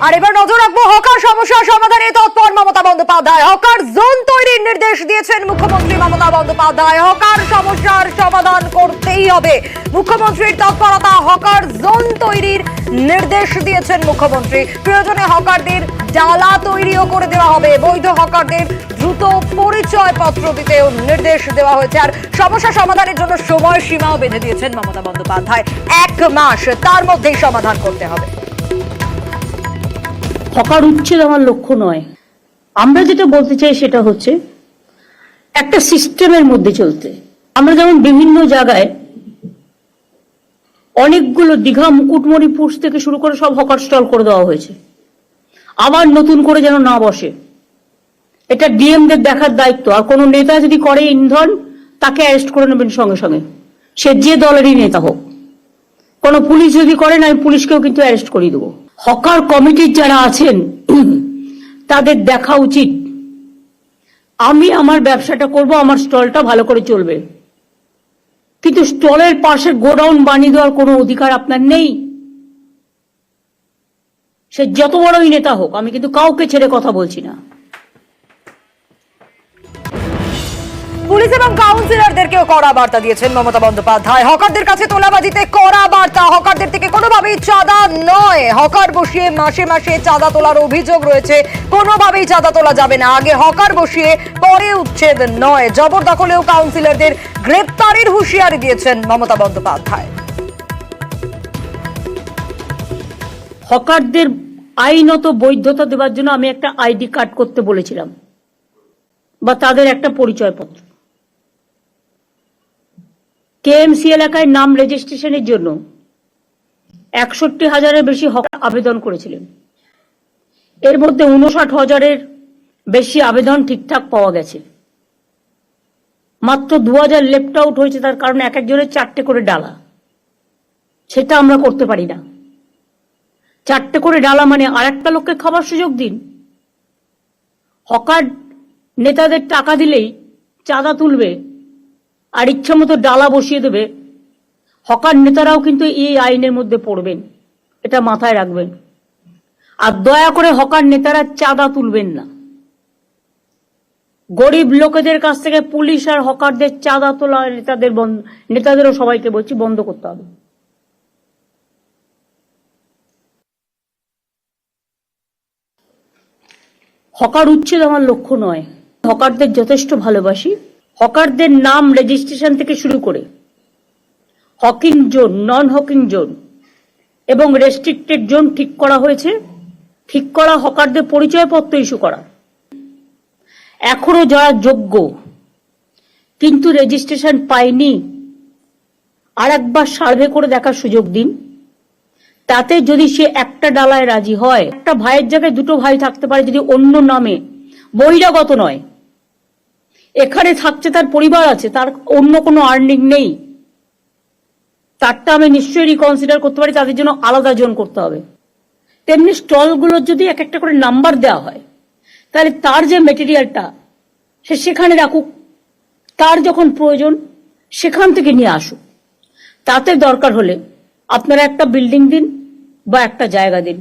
আর এবার নজর রাখবো হকার সমস্যা সমাধানে তৎপর মমতা বন্দ্যোপাধ্যায়। হকার জোন তৈরির নির্দেশ দিয়েছেন মুখ্যমন্ত্রী মমতা বন্দ্যোপাধ্যায়। হকার সমস্যার সমাধান করতেই হবে, মুখ্যমন্ত্রীর তৎপরতা। হকার জোন তৈরির নির্দেশ দিয়েছেন মুখ্যমন্ত্রী। প্রয়োজনে হকারদের ডালা তৈরিও করে দেওয়া হবে। বৈধ হকারদের দ্রুত পরিচয় পত্র দিতেও নির্দেশ দেওয়া হয়েছে। আর সমস্যা সমাধানের জন্য সময়সীমাও বেঁধে দিয়েছেন মমতা বন্দ্যোপাধ্যায়। 1 মাস, তার মধ্যেই সমাধান করতে হবে। হকার উচ্ছেদ আমার লক্ষ্য নয়। আমরা যেটা বলতে চাই সেটা হচ্ছে একটা সিস্টেমের মধ্যে চলতে। আমরা যেমন বিভিন্ন জায়গায় অনেকগুলো দীঘা, মুকুটমণিপুর থেকে শুরু করে সব হকার স্টল করে দেওয়া হয়েছে। আবার নতুন করে যেন না বসে, এটা ডিএমদের দেখার দায়িত্ব। আর কোনো নেতা যদি করে ইন্ধন, তাকে অ্যারেস্ট করে নেবেন সঙ্গে সঙ্গে, সে যে দলেরই নেতা হোক। কোনো পুলিশ যদি করে না, আমি পুলিশকেও কিন্তু অ্যারেস্ট করিয়ে দেবো। হকার কমিটির যারা আছেন তাদের দেখা উচিত, আমি আমার ব্যবসাটা করব, আমার স্টলটা ভালো করে চলবে, কিন্তু স্টলের পাশে গোডাউন বানিয়ে দেওয়ার কোনো অধিকার আপনার নেই। সে যত বড়ই নেতা হোক, আমি কিন্তু কাউকে ছেড়ে কথা বলছি না। পুলিশ এবং কাউন্সিলরদেরকেও কড়া বার্তা দিয়েছেন মমতা বন্দ্যোপাধ্যায়। হকারদের কাছে তোলাবাজিতে কড়া বার্তা। হকারদের থেকে কোনোভাবেই চাঁদা নয়। হকার বসিয়ে মাসে মাসে চাঁদা তোলার অভিযোগ রয়েছে, কোনোভাবেই চাঁদা তোলা যাবে না। আগে হকার বসিয়ে পরে উচ্ছেদ নয়। জবরদখলেও কাউন্সিলরদের গ্রেপ্তারের হুঁশিয়ারি দিয়েছেন মমতা বন্দ্যোপাধ্যায়। হকারদের আইনত বৈধতা দেওয়ার জন্য আমি একটা আইডি কার্ড করতে বলেছিলাম, বা তাদের একটা পরিচয়পত্র। কেএমসি এলাকায় নাম রেজিস্ট্রেশনের জন্য 61,000-এর বেশি হকার আবেদন করেছিলেন। এর মধ্যে 59,000-এর বেশি আবেদন ঠিকঠাক পাওয়া গেছে। মাত্র 2,000 লেফট আউট হয়েছে। তার কারণ এক একজনের 4টে করে ডালা। সেটা আমরা করতে পারি না। 4টে করে ডালা মানে আর একটা লোককে খাবার সুযোগ দিন। হকার নেতাদের টাকা দিলেই চাঁদা তুলবে আর ইচ্ছা মতো ডালা বসিয়ে দেবে। হকার নেতারাও কিন্তু এই আইনের মধ্যে পড়বেন, এটা মাথায় রাখবেন। আর দয়া করে হকার নেতারা চাঁদা তুলবেন না। গরিব লোকেদের কাছ থেকে পুলিশ আর হকারদের চাঁদা তোলা নেতাদেরও সবাইকে বলছি বন্ধ করতে হবে। হকার উচ্ছেদ আমার লক্ষ্য নয়। হকারদের যথেষ্ট ভালোবাসি। হকারদের নাম রেজিস্ট্রেশন থেকে শুরু করে হকিং জোন, নন হকিং জোন এবং রেস্ট্রিক্টেড জোন ঠিক করা হয়েছে। ঠিক করা হকারদের পরিচয়পত্র ইস্যু করা। এখনো যারা যোগ্য কিন্তু রেজিস্ট্রেশন পায়নি, আর একবার সার্ভে করে দেখার সুযোগ দিন। তাতে যদি সে একটা ডালায় রাজি হয়, একটা ভাইয়ের জায়গায় 2টো ভাই থাকতে পারে যদি অন্য নামে, বহিরাগত নয়। এখানে থাকছে, তার পরিবার আছে, তার অন্য কোনো আর্নিং নেই, তারটা আমি নিশ্চয়ই রিকনসিডার করতে পারি। তাদের জন্য আলাদা জোন করতে হবে। তেমনি স্টলগুলোর যদি এক একটা করে নাম্বার দেওয়া হয়, তাহলে তার যে মেটেরিয়ালটা সে সেখানে রাখুক, তার যখন প্রয়োজন সেখান থেকে নিয়ে আসুক। তাতে দরকার হলে আপনারা একটা বিল্ডিং দিন বা একটা জায়গা দিন।